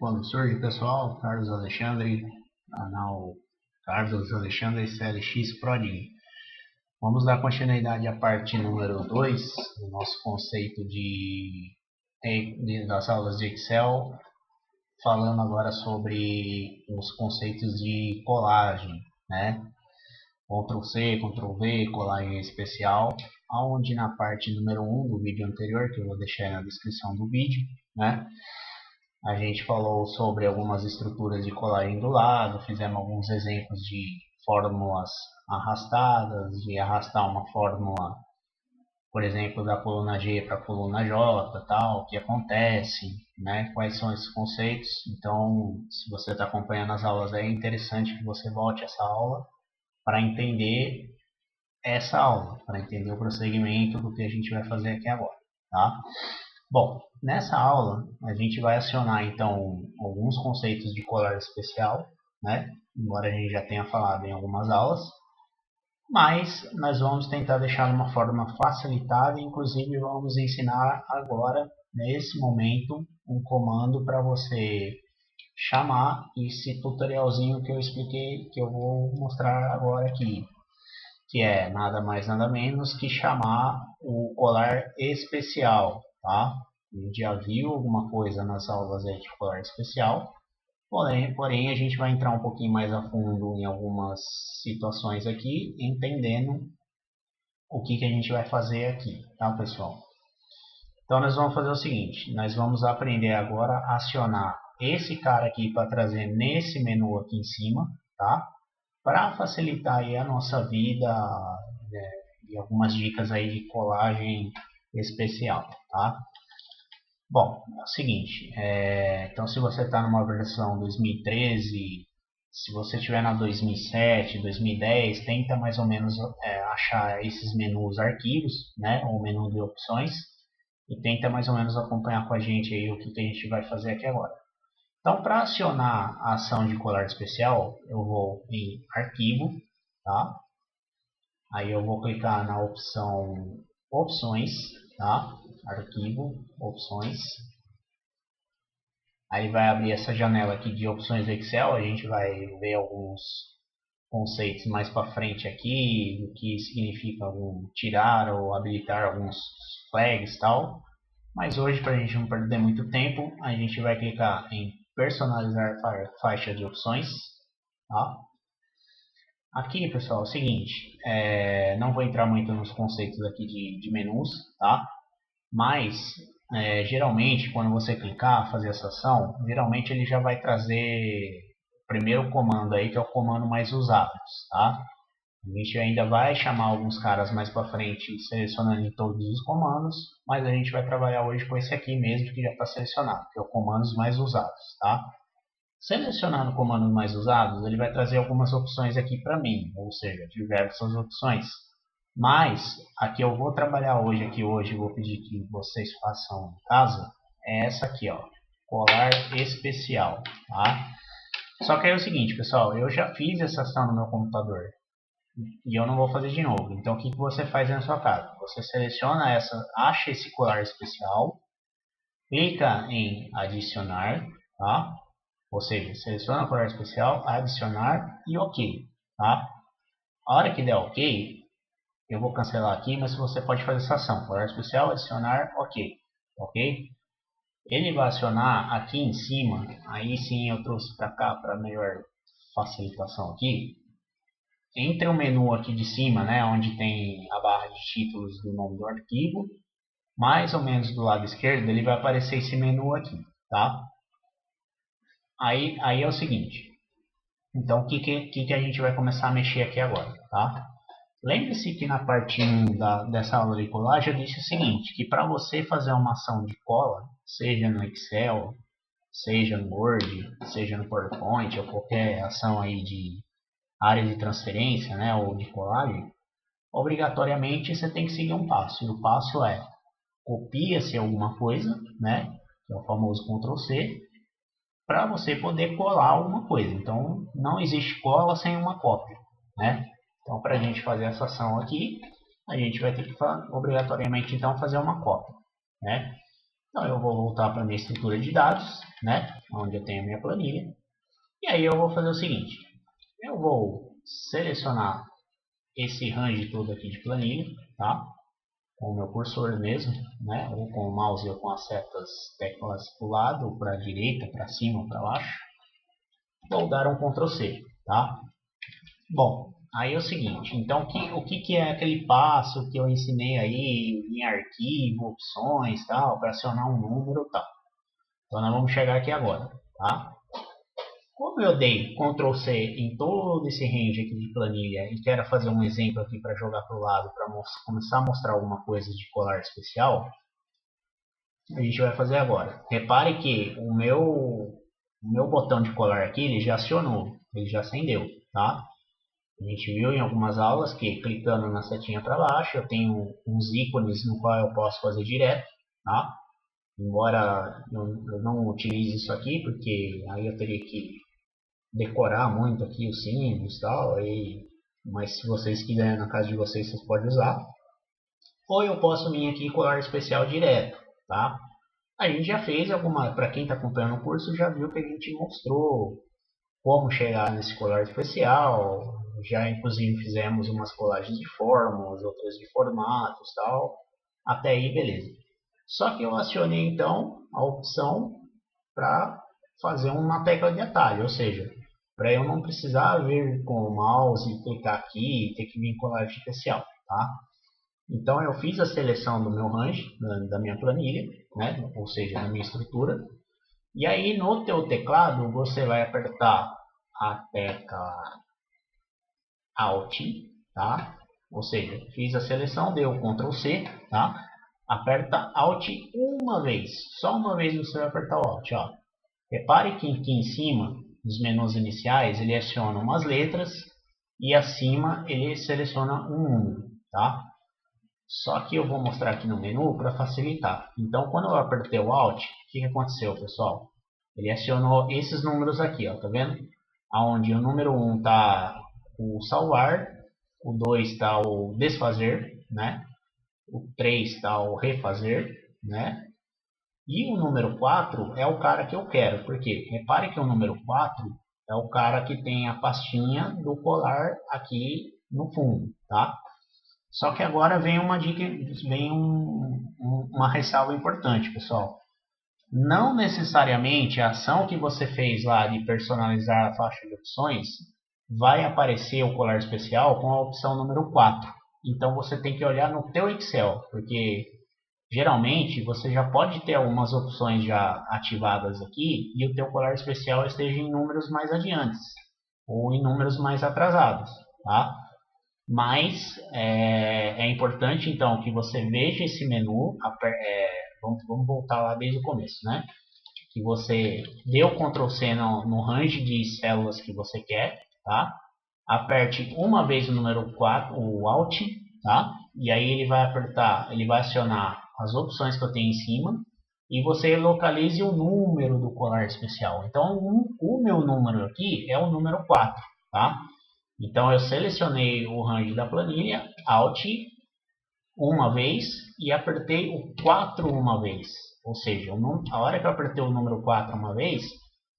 Quando surge, pessoal, Carlos Alexandre, canal Carlos Alexandre CLX Prodi. Vamos dar continuidade à parte número 2 do nosso conceito das aulas de Excel, falando agora sobre os conceitos de colagem, né? Ctrl C, Ctrl V, colagem especial, onde na parte número 1 do vídeo anterior, que eu vou deixar aí na descrição do vídeo, né? A gente falou sobre algumas estruturas de colagem do lado, fizemos alguns exemplos de fórmulas arrastadas, de arrastar uma fórmula, por exemplo, da coluna G para a coluna J, tal, o que acontece, né? Quais são esses conceitos. Então, se você está acompanhando as aulas, é interessante que você volte essa aula para entender essa aula, para entender o prosseguimento do que a gente vai fazer aqui agora, tá? Bom, nessa aula a gente vai acionar então alguns conceitos de colar especial, né? Embora a gente já tenha falado em algumas aulas, mas nós vamos tentar deixar de uma forma facilitada, inclusive vamos ensinar agora, nesse momento, um comando para você chamar esse tutorialzinho que eu expliquei, que eu vou mostrar agora aqui, que é nada mais nada menos que chamar o colar especial, tá? A gente já viu alguma coisa nas aulas de colar especial, porém a gente vai entrar um pouquinho mais a fundo em algumas situações aqui, entendendo o que a gente vai fazer aqui, tá, pessoal? Então nós vamos fazer o seguinte, nós vamos aprender agora a acionar esse cara aqui para trazer nesse menu aqui em cima, tá? Para facilitar aí a nossa vida, e algumas dicas aí de colagem especial, tá? Bom, é o seguinte, então se você está numa versão 2013, se você estiver na 2007, 2010, tenta mais ou menos achar esses menus arquivos, né, ou menu de opções, e tenta mais ou menos acompanhar com a gente aí o que a gente vai fazer aqui agora. Então, para acionar a ação de colar especial, eu vou em arquivo, tá? Aí eu vou clicar na opção opções, tá? Arquivo, opções. Aí vai abrir essa janela aqui de opções do Excel, a gente vai ver alguns conceitos mais para frente aqui, o que significa tirar ou habilitar alguns flags e tal. Mas hoje, para a gente não perder muito tempo, a gente vai clicar em personalizar faixa de opções, tá? Aqui, pessoal, é o seguinte, não vou entrar muito nos conceitos aqui de menus, tá? Mas, geralmente, quando você clicar, fazer essa ação, geralmente ele já vai trazer o primeiro comando aí, que é o comando mais usado, tá? A gente ainda vai chamar alguns caras mais para frente, selecionando todos os comandos, mas a gente vai trabalhar hoje com esse aqui mesmo, que já está selecionado, que é o comandos mais usados, tá? Selecionando comandos mais usados, ele vai trazer algumas opções aqui para mim, ou seja, diversas opções. Mas a que eu vou trabalhar hoje, vou pedir que vocês façam em casa, é essa aqui, ó, colar especial, tá? Só que é o seguinte, pessoal, eu já fiz essa ação no meu computador e eu não vou fazer de novo. Então o que você faz na sua casa? Você seleciona acha esse colar especial, clica em adicionar, tá? Ou seja, seleciona o colar especial, adicionar e OK, tá? A hora que der OK, eu vou cancelar aqui, mas você pode fazer essa ação. Colar especial, adicionar, OK. OK? Ele vai acionar aqui em cima, aí sim eu trouxe para cá para melhor facilitação aqui. Entre o menu aqui de cima, né, onde tem a barra de títulos do nome do arquivo, mais ou menos do lado esquerdo, ele vai aparecer esse menu aqui, tá? Aí é o seguinte, então o que a gente vai começar a mexer aqui agora, tá? Lembre-se que na parte 1 dessa aula de colagem eu disse o seguinte, que para você fazer uma ação de cola, seja no Excel, seja no Word, seja no PowerPoint ou qualquer ação aí de área de transferência, né, ou de colagem, obrigatoriamente você tem que seguir um passo. E o passo é copia-se alguma coisa, né, que é o famoso Ctrl C, para você poder colar alguma coisa. Então não existe cola sem uma cópia, né? Então para a gente fazer essa ação aqui, a gente vai ter que obrigatoriamente então fazer uma cópia, né? Então eu vou voltar para a minha estrutura de dados, né, onde eu tenho a minha planilha. E aí eu vou fazer o seguinte, eu vou selecionar esse range todo aqui de planilha, tá? Com o meu cursor mesmo, né? Ou com o mouse ou com as setas teclas para o lado, para a direita, para cima, para baixo. Vou dar um Ctrl C, tá? Bom, aí é o seguinte, então o que é aquele passo que eu ensinei aí em arquivo, opções, tal, para acionar um número, tal. Então nós vamos chegar aqui agora, tá? Como eu dei Ctrl C em todo esse range aqui de planilha e quero fazer um exemplo aqui para jogar para o lado, para começar a mostrar alguma coisa de colar especial, a gente vai fazer agora. Repare que o meu botão de colar aqui, ele já acionou, ele já acendeu, tá? A gente viu em algumas aulas que clicando na setinha para baixo, eu tenho uns ícones no qual eu posso fazer direto, tá? Embora eu não utilize isso aqui, porque aí eu teria que decorar muito aqui os símbolos e tal, mas se vocês quiserem na casa de vocês, vocês podem usar. Ou eu posso vir aqui e colar especial direto, tá? A gente já fez alguma, para quem está acompanhando o curso, já viu que a gente mostrou como chegar nesse colar especial, já inclusive fizemos umas colagens de fórmulas, outras de formatos, tal, até aí beleza. Só que eu acionei então a opção para fazer uma tecla de atalho, ou seja, para eu não precisar vir com o mouse e clicar aqui e ter que vir com colagem especial, tá? Então eu fiz a seleção do meu range, da minha planilha, né? Ou seja, da minha estrutura, e aí no teu teclado você vai apertar a tecla Alt, tá? Ou seja, fiz a seleção, deu Ctrl C, tá? Aperta Alt uma vez, só uma vez você vai apertar o Alt, ó. Repare que aqui em cima, nos menus iniciais, ele aciona umas letras e acima ele seleciona um número, tá? Só que eu vou mostrar aqui no menu para facilitar. Então, quando eu apertei o Alt, o que aconteceu, pessoal? Ele acionou esses números aqui, ó, tá vendo? Onde o número 1 está o salvar, o 2 está o desfazer, né? O 3 está o refazer, né? E o número 4 é o cara que eu quero, porque repare que o número 4 é o cara que tem a pastinha do colar aqui no fundo, tá? Só que agora vem uma dica, vem uma ressalva importante, pessoal. Não necessariamente a ação que você fez lá de personalizar a faixa de opções vai aparecer o colar especial com a opção número 4. Então você tem que olhar no teu Excel, porque geralmente você já pode ter algumas opções já ativadas aqui e o teu colar especial esteja em números mais adiantes ou em números mais atrasados, tá? Mas é importante então que você veja esse menu, vamos voltar lá desde o começo, né? Que você dê o Ctrl C no range de células que você quer, tá? Aperte uma vez o número 4, o Alt, tá? E aí ele vai acionar as opções que eu tenho em cima e você localize o número do colar especial. Então, o meu número aqui é o número 4, tá? Então, eu selecionei o range da planilha, Alt, uma vez e apertei o 4 uma vez. Ou seja, a hora que eu apertei o número 4 uma vez,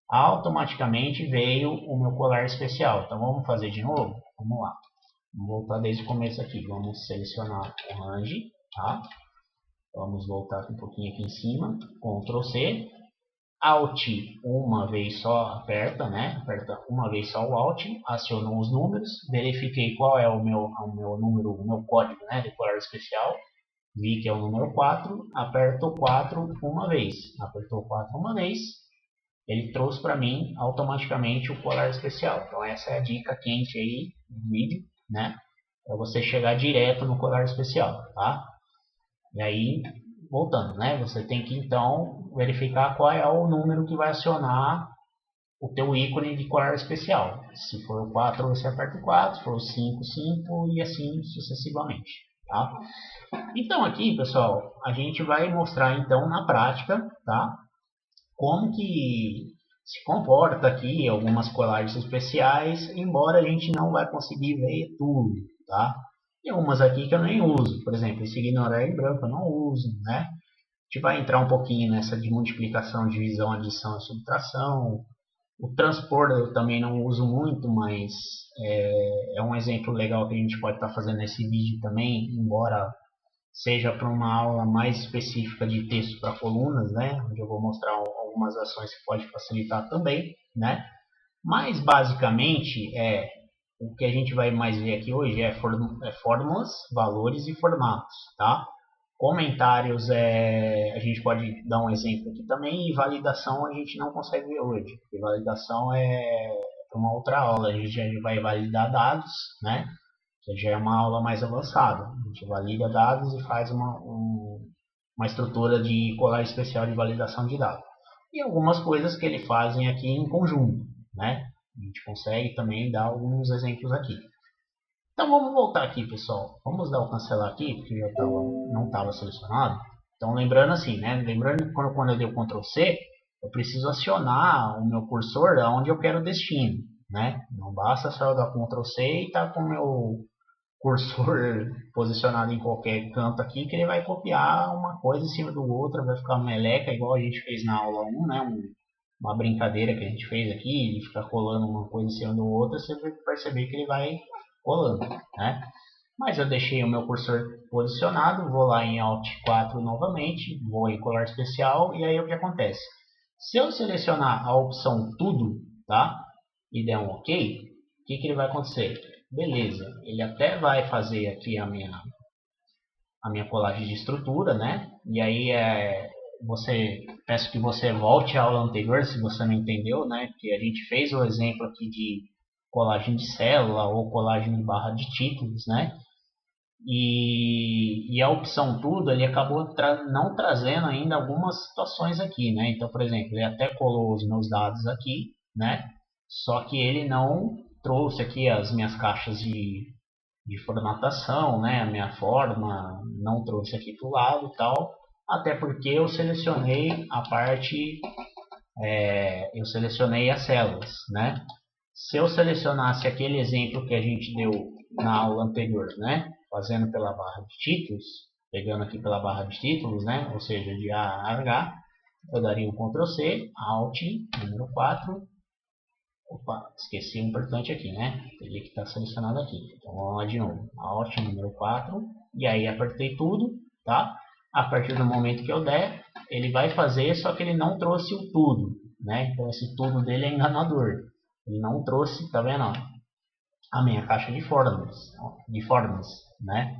automaticamente veio o meu colar especial. Então vamos fazer de novo? Vamos lá. Vamos voltar desde o começo aqui. Vamos selecionar o range, tá? Vamos voltar um pouquinho aqui em cima. Ctrl C. Alt uma vez só aperta, né? Aperta uma vez só o Alt, acionou os números, verifiquei qual é o meu número, o meu código, né, de colar especial, vi que é o número 4, aperto o 4 uma vez, apertou o 4 uma vez, ele trouxe para mim automaticamente o colar especial. Então essa é a dica quente aí do vídeo, né? Para você chegar direto no colar especial, tá? E aí, voltando, né? Você tem que então verificar qual é o número que vai acionar o teu ícone de colar especial. Se for o 4, você aperta o 4, se for o 5, 5 e assim sucessivamente, tá? Então aqui, pessoal, a gente vai mostrar então na prática, tá? Como que se comporta aqui algumas colagens especiais, embora a gente não vai conseguir ver tudo, tá? Tem umas aqui que eu nem uso, por exemplo, esse ignorar em branco eu não uso, né? gente vai entrar um pouquinho nessa de multiplicação, divisão, adição e subtração. O transpor eu também não uso muito, mas é um exemplo legal que a gente pode estar fazendo nesse vídeo também, embora seja para uma aula mais específica de texto para colunas, né, onde eu vou mostrar algumas ações que pode facilitar também, né. Mas basicamente o que a gente vai mais ver aqui hoje é fórmulas, valores e formatos, tá? Comentários a gente pode dar um exemplo aqui também, e validação a gente não consegue ver hoje, porque validação é uma outra aula, a gente já vai validar dados, né? Que já é uma aula mais avançada. A gente valida dados e faz uma estrutura de colar especial de validação de dados. E algumas coisas que ele fazem aqui em conjunto, né? A gente consegue também dar alguns exemplos aqui. Então vamos voltar aqui, pessoal. Vamos dar o cancelar aqui, porque já não estava selecionado. Então lembrando assim, né? Lembrando que quando eu dei o Ctrl C, eu preciso acionar o meu cursor aonde eu quero o destino, né? Não basta só eu dar Ctrl C e estar com o meu cursor posicionado em qualquer canto aqui, que ele vai copiar uma coisa em cima do outro, vai ficar meleca, igual a gente fez na aula 1, né? Uma brincadeira que a gente fez aqui, de ficar colando uma coisa em cima do outro, você vai perceber que ele vai colando, né? Mas eu deixei o meu cursor posicionado, vou lá em Alt 4 novamente, vou em colar especial, e aí o que acontece? Se eu selecionar a opção tudo, tá? E der um OK, o que ele vai acontecer? Beleza, ele até vai fazer aqui a minha colagem de estrutura, né? E aí peço que você volte à aula anterior se você não entendeu, né? Porque a gente fez o exemplo aqui de colagem de célula ou colagem de barra de títulos, né? E a opção tudo ele acabou não trazendo ainda algumas situações aqui, né? Então, por exemplo, ele até colou os meus dados aqui, né? Só que ele não trouxe aqui as minhas caixas de formatação, né? A minha forma, não trouxe aqui para o lado e tal, até porque eu selecionei a parte, eu selecionei as células, né? Se eu selecionasse aquele exemplo que a gente deu na aula anterior, né? Fazendo pela barra de títulos, pegando aqui pela barra de títulos, né? Ou seja, de A a H, eu daria um Ctrl C, Alt, número 4. Opa, esqueci o importante aqui, né? Teria que estar selecionado aqui. Então vamos lá de novo. Alt, número 4. E aí apertei tudo, tá? A partir do momento que eu der, ele vai fazer, só que ele não trouxe o tudo, né? Então esse tudo dele é enganador. Ele não trouxe, tá vendo? A minha caixa de formas, né?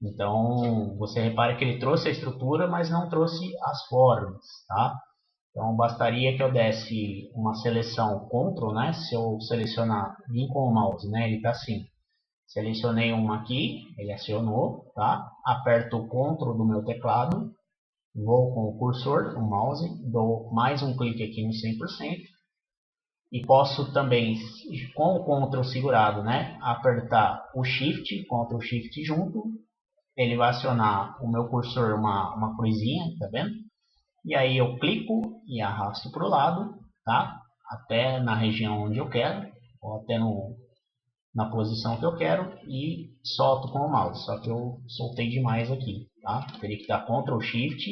Então você repare que ele trouxe a estrutura, mas não trouxe as formas, tá? Então bastaria que eu desse uma seleção Ctrl, né? Se eu selecionar, vim com o mouse, né? Ele está assim. Selecionei uma aqui, ele acionou, tá? Aperto o Ctrl do meu teclado, vou com o cursor, o mouse, dou mais um clique aqui no 100%. E posso também, com o Ctrl segurado, né? Apertar o Shift, Ctrl Shift junto. Ele vai acionar o meu cursor uma cruzinha, tá vendo? E aí eu clico e arrasto para o lado, tá? Até na região onde eu quero, ou até na posição que eu quero, e solto com o mouse. Só que eu soltei demais aqui, tá? Teria que dar Ctrl Shift,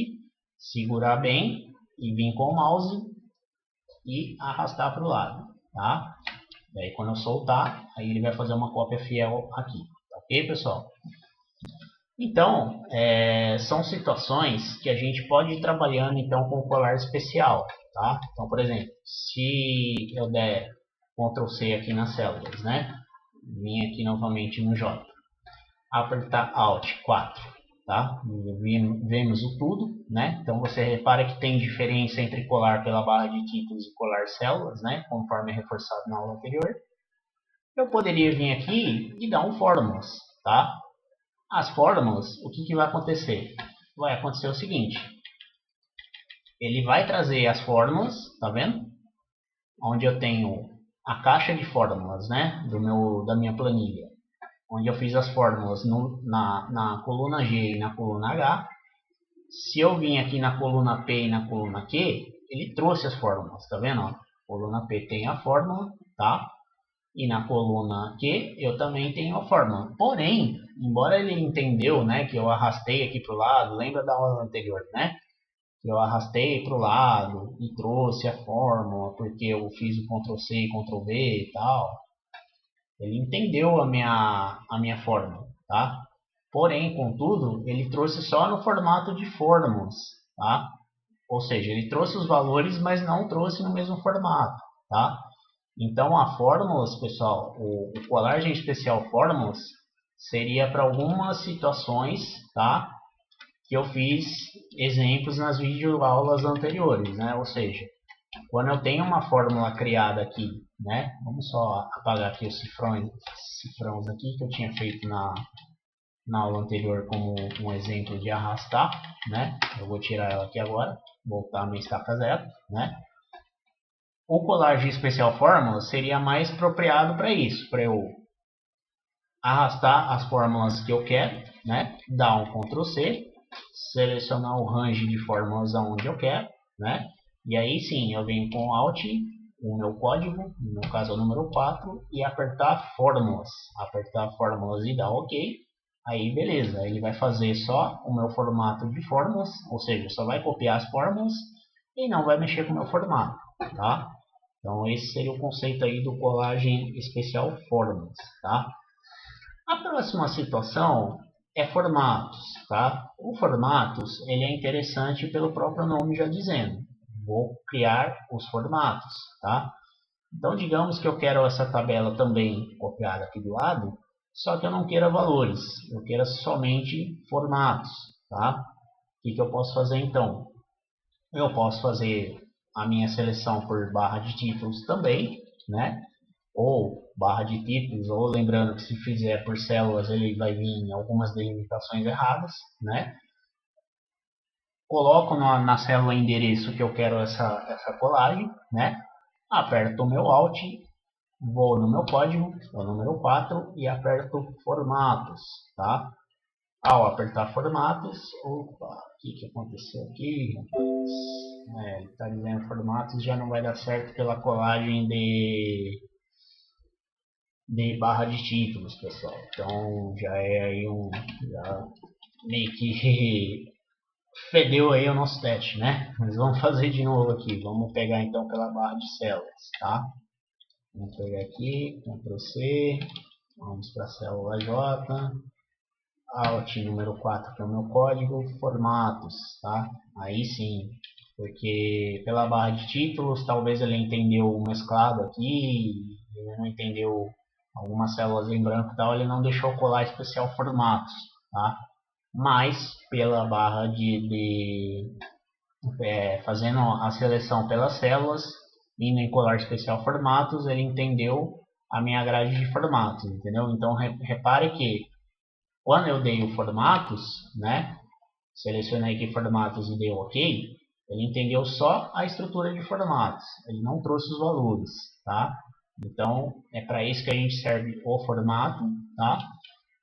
segurar bem e vir com o mouse e arrastar para o lado, tá? E aí quando eu soltar, aí ele vai fazer uma cópia fiel aqui, tá ok, pessoal? Então, são situações que a gente pode ir trabalhando então com colar especial, tá? Então, por exemplo, se eu der Ctrl C aqui nas células, né? Vim aqui novamente no J, apertar Alt 4, tá? Vemos o tudo, né? Então você repara que tem diferença entre colar pela barra de títulos e colar células, né? Conforme é reforçado na aula anterior. Eu poderia vir aqui e dar um fórmulas, tá? As fórmulas, o que vai acontecer? Vai acontecer o seguinte, ele vai trazer as fórmulas, tá vendo? Onde eu tenho a caixa de fórmulas, né? Da minha planilha, onde eu fiz as fórmulas na coluna G e na coluna H. Se eu vim aqui na coluna P e na coluna Q, ele trouxe as fórmulas, tá vendo? Ó, coluna P tem a fórmula, tá? E na coluna Q eu também tenho a fórmula. Porém, embora ele entendeu, né, que eu arrastei aqui para o lado, lembra da aula anterior, né? Eu arrastei para o lado e trouxe a fórmula porque eu fiz o Ctrl C e Ctrl V e tal. Ele entendeu a minha fórmula, tá? Porém, contudo, ele trouxe só no formato de fórmulas, tá? Ou seja, ele trouxe os valores, mas não trouxe no mesmo formato, tá? Então, a fórmulas, pessoal, o Colagem Especial Fórmulas seria para algumas situações, tá? Que eu fiz exemplos nas videoaulas anteriores, né? Ou seja, quando eu tenho uma fórmula criada aqui, né? Vamos só apagar aqui os cifrões aqui que eu tinha feito na aula anterior como um exemplo de arrastar, né? Eu vou tirar ela aqui agora, voltar a minha estaca zero, né? O Colagem Especial Fórmulas seria mais apropriado para isso, para eu arrastar as fórmulas que eu quero, né? Dar um Ctrl C, selecionar o range de fórmulas aonde eu quero, né? E aí sim, eu venho com Alt, o meu código, no meu caso é o número 4, e apertar fórmulas. Apertar fórmulas e dar OK. Aí beleza, ele vai fazer só o meu formato de fórmulas, ou seja, só vai copiar as fórmulas e não vai mexer com o meu formato, tá? Então esse seria o conceito aí do Colagem Especial Fórmulas, tá? A próxima situação é formatos, tá? O formatos, ele é interessante pelo próprio nome já dizendo. Vou criar os formatos, tá? Então, digamos que eu quero essa tabela também copiada aqui do lado, só que eu não queira valores, eu queira somente formatos, tá? O que eu posso fazer então? Eu posso fazer a minha seleção por barra de títulos também, né? Ou barra de títulos, ou lembrando que se fizer por células ele vai vir em algumas delimitações erradas, né? Coloco na célula endereço que eu quero essa colagem, né? Aperto o meu Alt, vou no meu código, o número 4, e aperto formatos, tá? Ao apertar formatos, opa, o que aconteceu aqui? Ele está dizendo formatos já não vai dar certo pela colagem de barra de títulos, pessoal. Então já é aí já meio que fedeu aí o nosso teste, né? Mas vamos fazer de novo aqui. Vamos pegar então pela barra de células, tá? Vamos pegar aqui, Ctrl C, vamos para a célula J, Alt número 4 que é o meu código, formatos, tá? Aí sim, porque pela barra de títulos talvez ele entendeu o mesclado aqui, ele não entendeu algumas células em branco e tal, ele não deixou colar especial formatos, tá? Mas pela barra fazendo a seleção pelas células, indo em colar especial formatos, ele entendeu a minha grade de formatos, entendeu? Então repare que quando eu dei o formatos, né? Selecionei aqui formatos e dei OK, ele entendeu só a estrutura de formatos, ele não trouxe os valores, tá? Então é para isso que a gente serve o formato, tá?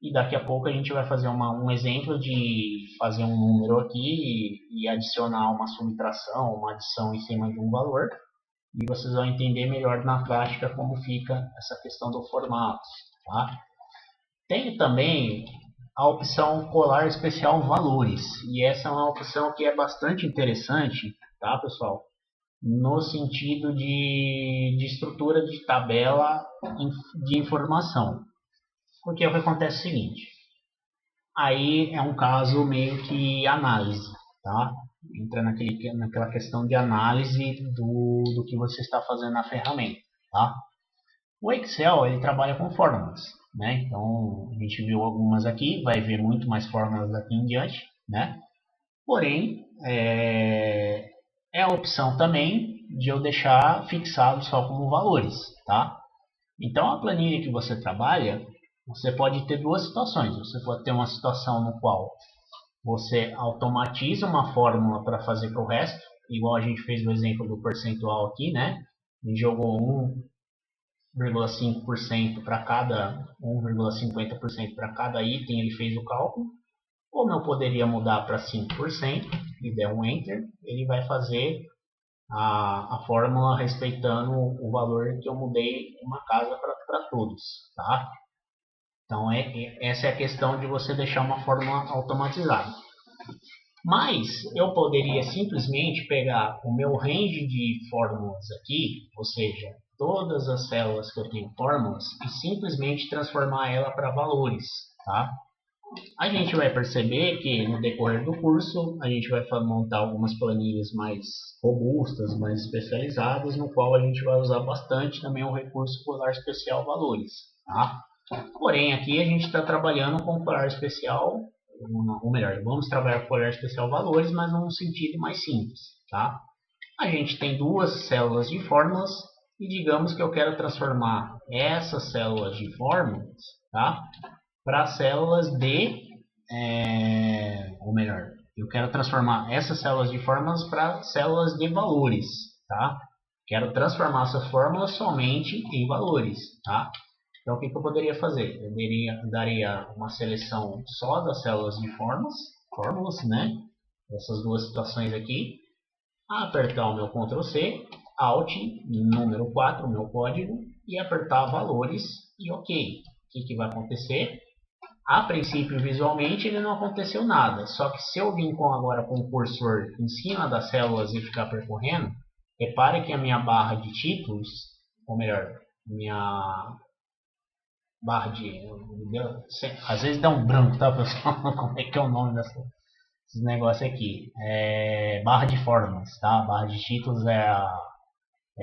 E daqui a pouco a gente vai fazer um exemplo de fazer um número aqui e adicionar uma subtração, uma adição em cima de um valor. E vocês vão entender melhor na prática como fica essa questão do formato. Tá? Tem também a opção colar especial valores. E essa é uma opção que é bastante interessante, tá, pessoal? No sentido de estrutura de tabela de informação. Porque o que acontece é o seguinte, aí é um caso meio que análise, tá? Entra naquela questão de análise do que você está fazendo na ferramenta, tá? O Excel, ele trabalha com fórmulas, né? Então, a gente viu algumas aqui, vai ver muito mais fórmulas daqui em diante, né? Porém, é a opção também de eu deixar fixado só como valores, tá? Então, a planilha que você trabalha, você pode ter duas situações. Você pode ter uma situação no qual você automatiza uma fórmula para fazer para o resto, igual a gente fez no exemplo do percentual aqui, né? A gente jogou 1,5% para cada 1,50% para cada item, ele fez o cálculo. Como eu poderia mudar para 5% e der um Enter, ele vai fazer a fórmula respeitando o valor que eu mudei uma casa para todos, tá? Então essa é a questão de você deixar uma fórmula automatizada. Mas eu poderia simplesmente pegar o meu range de fórmulas aqui, ou seja, todas as células que eu tenho fórmulas, e simplesmente transformar ela para valores, tá? A gente vai perceber que no decorrer do curso a gente vai montar algumas planilhas mais robustas, mais especializadas, no qual a gente vai usar bastante também o recurso colar especial valores, tá? Porém, aqui a gente está trabalhando com colar especial, ou melhor, vamos trabalhar com colar especial valores, mas num sentido mais simples, tá? A gente tem duas células de fórmulas e digamos que eu quero transformar essas células de fórmulas, tá, para células de, ou melhor, eu quero transformar essas células de fórmulas para células de valores, tá? Quero transformar essas fórmulas somente em valores, tá? Então, o que eu poderia fazer? Eu daria uma seleção só das células de fórmulas, né? Essas duas situações aqui. Apertar o meu Ctrl C, Alt, número 4, o meu código, e apertar valores e OK. O que vai acontecer? A princípio, visualmente, ele não aconteceu nada. Só que se eu vir agora com o cursor em cima das células e ficar percorrendo, repare que a minha barra de títulos, ou melhor, minha barra de... Às vezes dá um branco, tá, pessoal? Como é que é o nome desses negócios aqui? Barra de fórmulas, tá? Barra de títulos é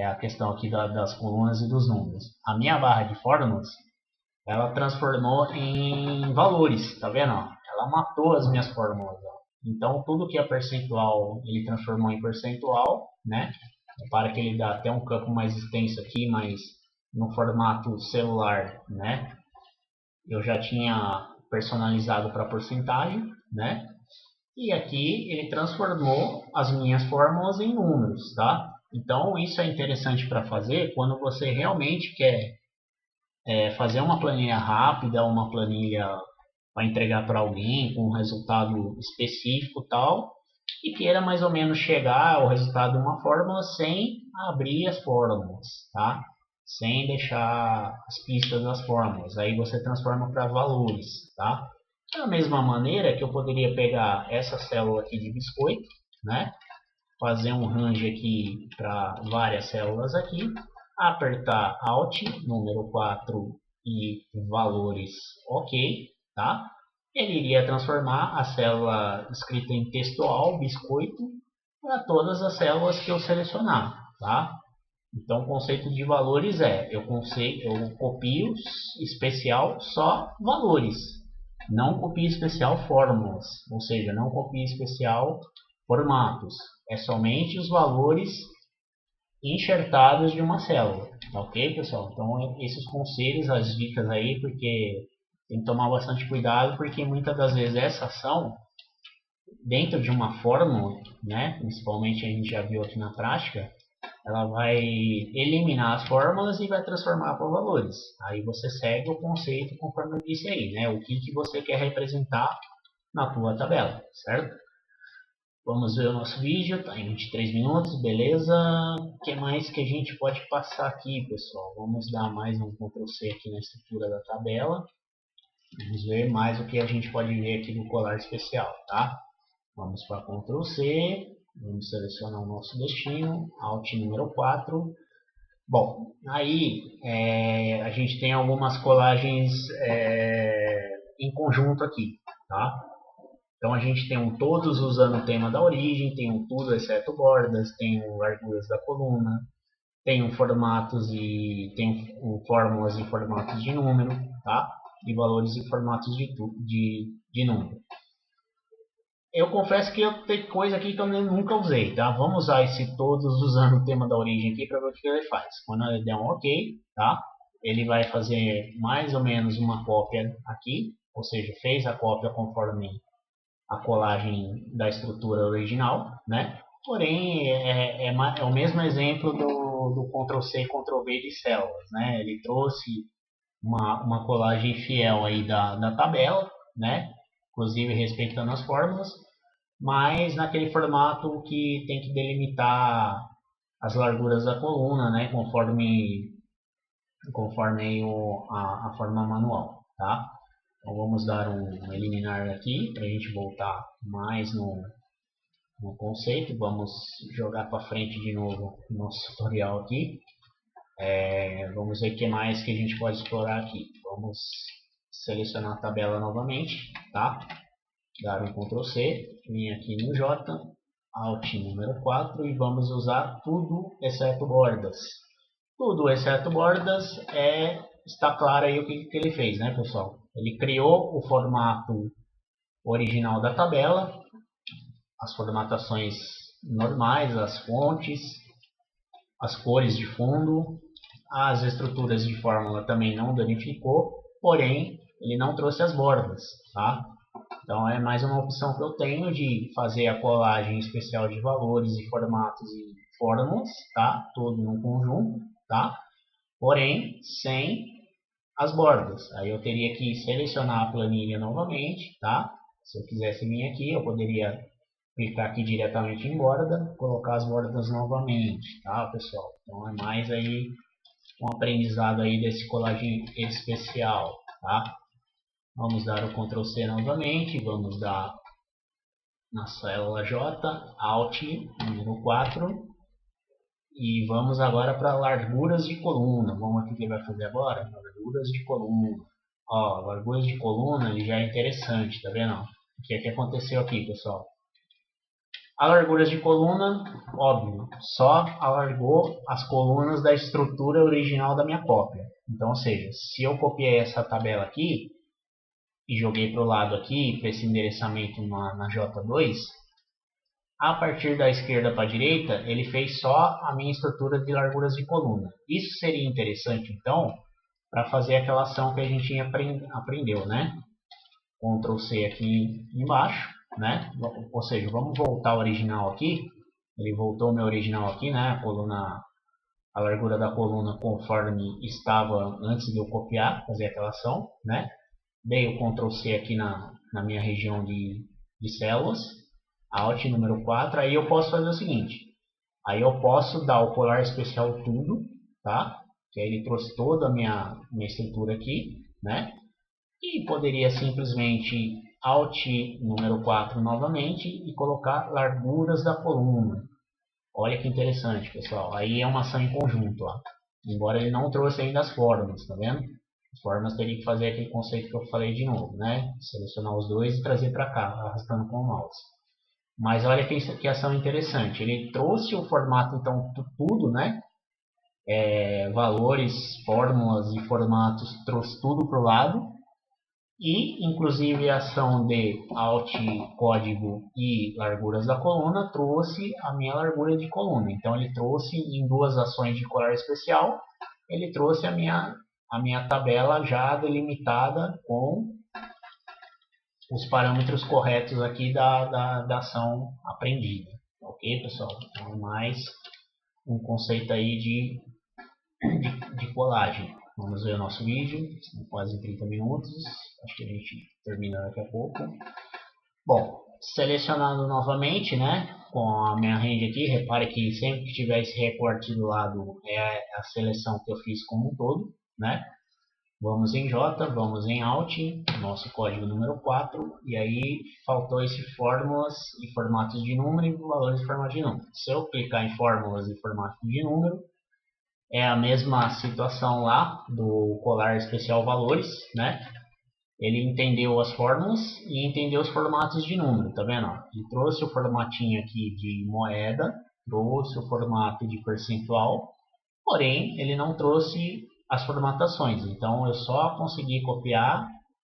a questão aqui das colunas e dos números. A minha barra de fórmulas, ela transformou em valores, tá vendo? Ela matou as minhas fórmulas. Então, tudo que é percentual, ele transformou em percentual, né? Repara que ele dá até um campo mais extenso aqui, mas no formato celular, né? Eu já tinha personalizado para porcentagem, né? E aqui ele transformou as minhas fórmulas em números, tá? Então, isso é interessante para fazer quando você realmente quer fazer uma planilha rápida, uma planilha para entregar para alguém com um resultado específico tal, e queira mais ou menos chegar ao resultado de uma fórmula sem abrir as fórmulas, tá? Sem deixar as pistas das fórmulas. Aí você transforma para valores, tá? Da mesma maneira que eu poderia pegar essa célula aqui de biscoito, né? Fazer um range aqui para várias células aqui, apertar Alt, número 4 e valores OK, tá? Ele iria transformar a célula escrita em textual, biscoito, para todas as células que eu selecionar, tá? Então, o conceito de valores eu copio especial só valores, não copio especial fórmulas, ou seja, não copio especial formatos. É somente os valores enxertados de uma célula. Tá ok, pessoal? Então, esses conselhos, as dicas aí, porque tem que tomar bastante cuidado, porque muitas das vezes essa ação, dentro de uma fórmula, né, principalmente a gente já viu aqui na prática, ela vai eliminar as fórmulas e vai transformar por valores. Aí você segue o conceito conforme eu disse aí, né? O que você quer representar na tua tabela, certo? Vamos ver o nosso vídeo, está em 23 minutos, beleza? O que mais que a gente pode passar aqui, pessoal? Vamos dar mais um Ctrl C aqui na estrutura da tabela. Vamos ver mais o que a gente pode ver aqui no colar especial, tá? Vamos para Ctrl C, vamos selecionar o nosso destino, Alt número 4. Bom, aí a gente tem algumas colagens em conjunto aqui, tá? Então a gente tem um todos usando o tema da origem, tem um tudo exceto bordas, tem o larguras da coluna, tem um formatos e tem um fórmulas em formatos de número, tá? E valores em formatos de número. Eu confesso que eu tenho coisa aqui que eu nunca usei, tá? Vamos usar esse todos usando o tema da origem aqui para ver o que ele faz. Quando ele der um OK, tá? Ele vai fazer mais ou menos uma cópia aqui, ou seja, fez a cópia conforme a colagem da estrutura original, né? Porém, é o mesmo exemplo do Ctrl+C, Ctrl+V de células, né? Ele trouxe uma colagem fiel aí da tabela, né? Inclusive respeitando as fórmulas, mas naquele formato que tem que delimitar as larguras da coluna, né? Conforme aí a forma manual, tá? Então vamos dar um eliminar aqui para a gente voltar mais no no conceito. Vamos jogar para frente de novo o nosso tutorial aqui. Vamos ver o que mais que a gente pode explorar aqui. Vamos selecionar a tabela novamente, tá? Dar um Ctrl C, vir aqui no J, Alt número 4 e vamos usar tudo exceto bordas. Tudo exceto bordas está claro aí o que ele fez, né, pessoal? Ele criou o formato original da tabela, as formatações normais, as fontes, as cores de fundo, as estruturas de fórmula também não danificou, porém ele não trouxe as bordas, tá? Então é mais uma opção que eu tenho de fazer a colagem especial de valores e formatos e fórmulas, tá? Todo num conjunto, tá? Porém sem as bordas. Aí eu teria que selecionar a planilha novamente, tá? Se eu quisesse vir aqui, eu poderia clicar aqui diretamente em borda, colocar as bordas novamente, tá, pessoal? Então é mais aí um aprendizado aí desse colagem especial, tá? Vamos dar o Ctrl C novamente, vamos dar na célula J, Alt, número 4, e vamos agora para larguras de coluna. Vamos aqui o que ele vai fazer agora? Larguras de coluna. Ó, larguras de coluna ele já é interessante, tá vendo? O que aconteceu aqui, pessoal? A larguras de coluna, óbvio, só alargou as colunas da estrutura original da minha cópia. Então, ou seja, se eu copiei essa tabela aqui e joguei para o lado aqui, para esse endereçamento na J2, a partir da esquerda para a direita, ele fez só a minha estrutura de larguras de coluna. Isso seria interessante, então, para fazer aquela ação que a gente aprendeu, né? Ctrl C aqui embaixo, né? Ou seja, vamos voltar ao original aqui. Ele voltou o meu original aqui, né? A largura da coluna conforme estava antes de eu copiar, fazer aquela ação, né? Dei o Ctrl C aqui na minha região de células, Alt número 4, aí eu posso fazer o seguinte, aí eu posso dar o colar especial tudo, tá? Que aí ele trouxe toda a minha estrutura aqui, né? E poderia simplesmente Alt número 4 novamente e colocar larguras da coluna. Olha que interessante, pessoal. Aí é uma ação em conjunto, ó. Embora ele não trouxe ainda as formas, tá vendo? As formas teria que fazer aquele conceito que eu falei de novo, né? Selecionar os dois e trazer para cá, arrastando com o mouse. Mas olha que ação interessante. Ele trouxe o formato, então, tudo, né? Valores, fórmulas e formatos, trouxe tudo para o lado. E, inclusive, a ação de Alt código e larguras da coluna trouxe a minha largura de coluna. Então, ele trouxe em duas ações de colar especial, ele trouxe a minha tabela já delimitada com os parâmetros corretos aqui da ação aprendida. Ok, pessoal? Então, mais um conceito aí de colagem. Vamos ver o nosso vídeo, são quase 30 minutos, acho que a gente termina daqui a pouco. Bom, selecionando novamente, né, com a minha range aqui, repare que sempre que tiver esse recorte do lado é a seleção que eu fiz como um todo, né. Vamos em J, vamos em Alt, nosso código número 4, e aí faltou esse fórmulas e formatos de número e valores de formato de número. Se eu clicar em fórmulas e formato de número, é a mesma situação lá do colar especial valores, né? Ele entendeu as fórmulas e entendeu os formatos de número, tá vendo? Ele trouxe o formatinho aqui de moeda, trouxe o formato de percentual, porém ele não trouxe as formatações. Então eu só consegui copiar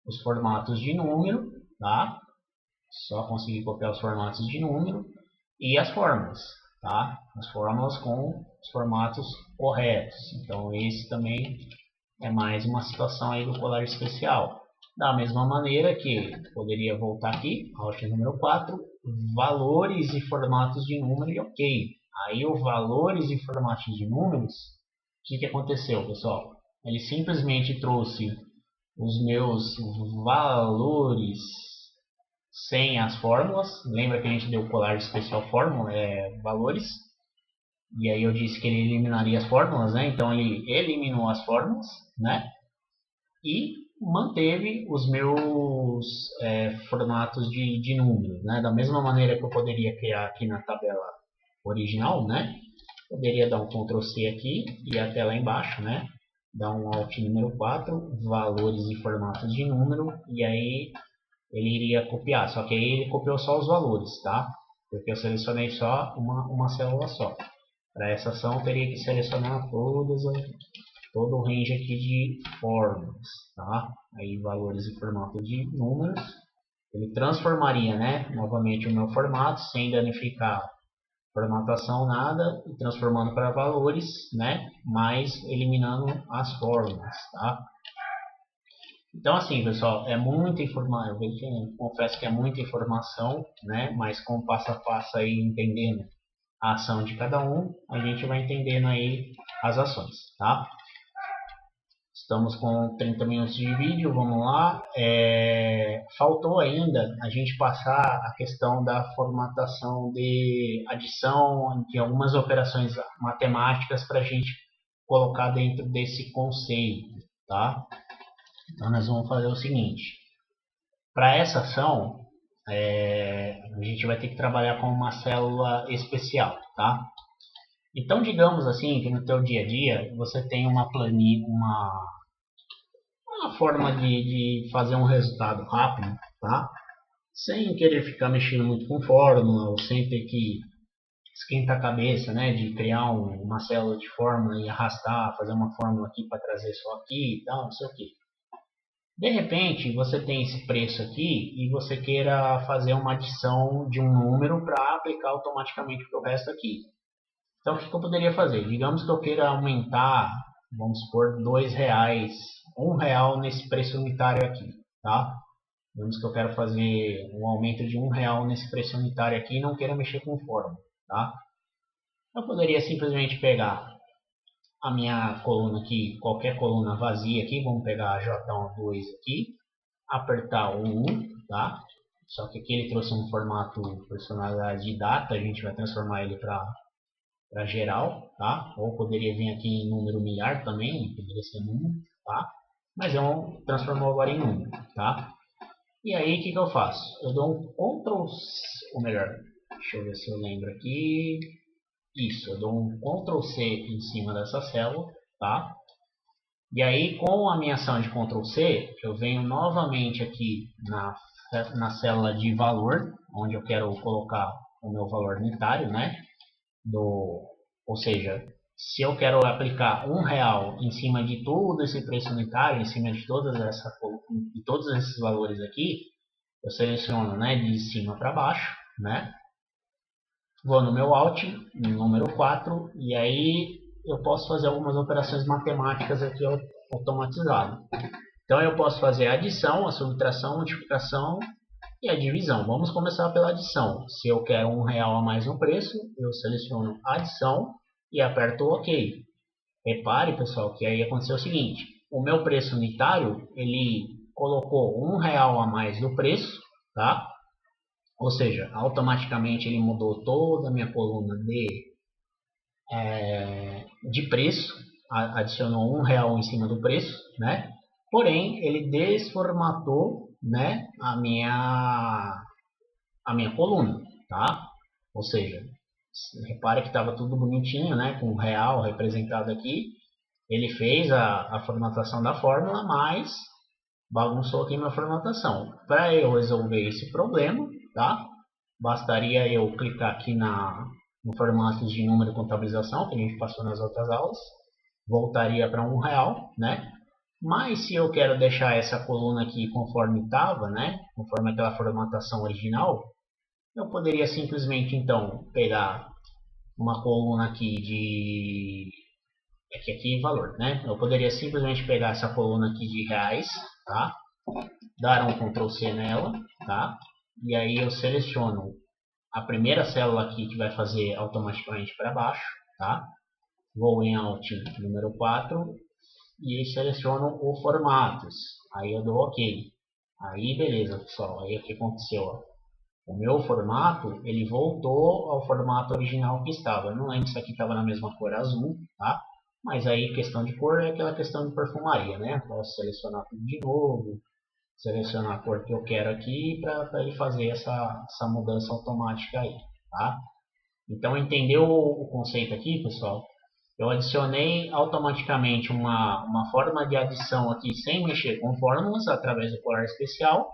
os formatos de número, tá? Só consegui copiar os formatos de número e as fórmulas, tá? As fórmulas com os formatos corretos. Então esse também é mais uma situação aí do colar especial. Da mesma maneira que poderia voltar aqui, Alt número 4, valores e formatos de número e ok. Aí o valores e formatos de números, o que aconteceu, pessoal? Ele simplesmente trouxe os meus valores sem as fórmulas. Lembra que a gente deu o colar especial fórmula, valores. E aí eu disse que ele eliminaria as fórmulas, né? Então ele eliminou as fórmulas, né? E manteve os meus formatos de números, né? Da mesma maneira que eu poderia criar aqui na tabela original, né? Poderia dar um Ctrl C aqui e até lá embaixo, né? Dar um Alt número 4, valores e formatos de número, e aí ele iria copiar, só que aí ele copiou só os valores, tá? Porque eu selecionei só uma célula só. Para essa ação eu teria que selecionar todo o range aqui de formas, tá? Aí valores e formato de números. Ele transformaria, né, novamente o meu formato sem danificar formatação nada e transformando para valores, né, mas eliminando as formas, tá? Então assim, pessoal, é muita informação, eu confesso que é muita informação, né, mas com passo a passo aí entendendo a ação de cada um, a gente vai entendendo aí as ações, tá? Estamos com 30 minutos de vídeo, vamos lá. Faltou ainda a gente passar a questão da formatação de adição de algumas operações matemáticas para a gente colocar dentro desse conceito, tá? Então nós vamos fazer o seguinte. Para essa ação, a gente vai ter que trabalhar com uma célula especial, tá? Então digamos assim que no teu dia a dia você tem uma planilha, uma forma de fazer um resultado rápido, tá? Sem querer ficar mexendo muito com fórmula, ou sem ter que esquentar a cabeça, né? De criar uma célula de fórmula e arrastar, fazer uma fórmula aqui para trazer só aqui e tal, não sei o que. De repente, você tem esse preço aqui e você queira fazer uma adição de um número para aplicar automaticamente para o resto aqui. Então, o que eu poderia fazer? Digamos que eu queira aumentar, vamos supor, R$2, R$1 nesse preço unitário aqui, tá? Digamos que eu quero fazer um aumento de R$1 nesse preço unitário aqui e não queira mexer com fórmula, tá? Eu poderia simplesmente pegar a minha coluna aqui, qualquer coluna vazia aqui, vamos pegar a J12 aqui, apertar o 1, tá? Só que aqui ele trouxe um formato personalidade de data, a gente vai transformar ele para geral, tá? Ou poderia vir aqui em número milhar também, poderia ser número, tá? Mas eu transformou agora em número, tá? E aí o que eu faço? Eu dou um Ctrl, ou melhor, deixa eu ver se eu lembro aqui. Isso, eu dou um Ctrl C em cima dessa célula, tá? E aí com a minha ação de Ctrl C, eu venho novamente aqui na célula de valor, onde eu quero colocar o meu valor unitário, né? Ou seja, se eu quero aplicar R$1 em cima de todo esse preço unitário, em cima de todos esses valores aqui, eu seleciono, né, de cima para baixo, né? Vou no meu Alt, número 4, e aí eu posso fazer algumas operações matemáticas aqui automatizado. Então eu posso fazer a adição, a subtração, a multiplicação e a divisão. Vamos começar pela adição. Se eu quero R$1 a mais no preço, eu seleciono adição e aperto OK. Repare, pessoal, que aí aconteceu o seguinte. O meu preço unitário, ele colocou R$1 a mais no preço, tá? Ou seja, automaticamente ele mudou toda a minha coluna de preço, adicionou R$1 em cima do preço, né? Porém, ele desformatou, né, a minha coluna, tá? Ou seja, repare que estava tudo bonitinho, né, com real representado aqui. Ele fez a formatação da fórmula, mas bagunçou aqui minha formatação. Para eu resolver esse problema, tá? Bastaria eu clicar aqui no formato de número de contabilização que a gente passou nas outras aulas, voltaria para R$1, né? Mas se eu quero deixar essa coluna aqui conforme estava, né? Conforme aquela formatação original, eu poderia simplesmente então pegar uma coluna aqui aqui valor, né? Eu poderia simplesmente pegar essa coluna aqui de reais, tá? Dar um Ctrl C nela, tá? E aí eu seleciono a primeira célula aqui que vai fazer automaticamente para baixo, tá? Vou em Alt número 4 e seleciono o formatos. Aí eu dou OK. Aí beleza, pessoal. Aí o que aconteceu? Ó? O meu formato, ele voltou ao formato original que estava. Eu não lembro se aqui estava na mesma cor azul, tá? Mas aí questão de cor é aquela questão de perfumaria, né? Posso selecionar tudo de novo, selecionar a cor que eu quero aqui para ele fazer essa mudança automática aí, tá? Então entendeu o conceito aqui, pessoal? Eu adicionei automaticamente uma forma de adição aqui sem mexer com fórmulas através do colar especial.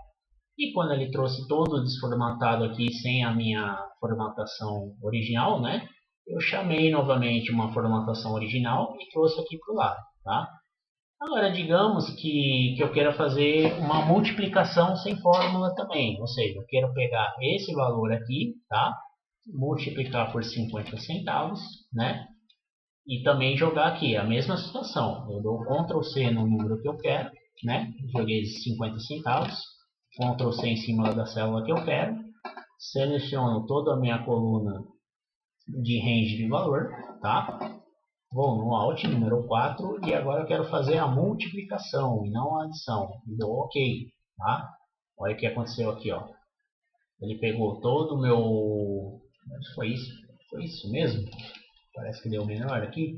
E quando ele trouxe todo desformatado aqui sem a minha formatação original, né? Eu chamei novamente uma formatação original e trouxe aqui para o lado, tá? Agora, digamos que eu queira fazer uma multiplicação sem fórmula também. Ou seja, eu quero pegar esse valor aqui, tá? Multiplicar por 50 centavos, né? E também jogar aqui a mesma situação. Eu dou Ctrl C no número que eu quero, né? Joguei 50 centavos. Ctrl C em cima da célula que eu quero. Seleciono toda a minha coluna de range de valor, tá? Vou no Alt, número 4, e agora eu quero fazer a multiplicação e não a adição. E dou OK, tá? Olha o que aconteceu aqui, ó. Ele pegou todo o meu... Foi isso? Foi isso mesmo? Parece que deu menor aqui.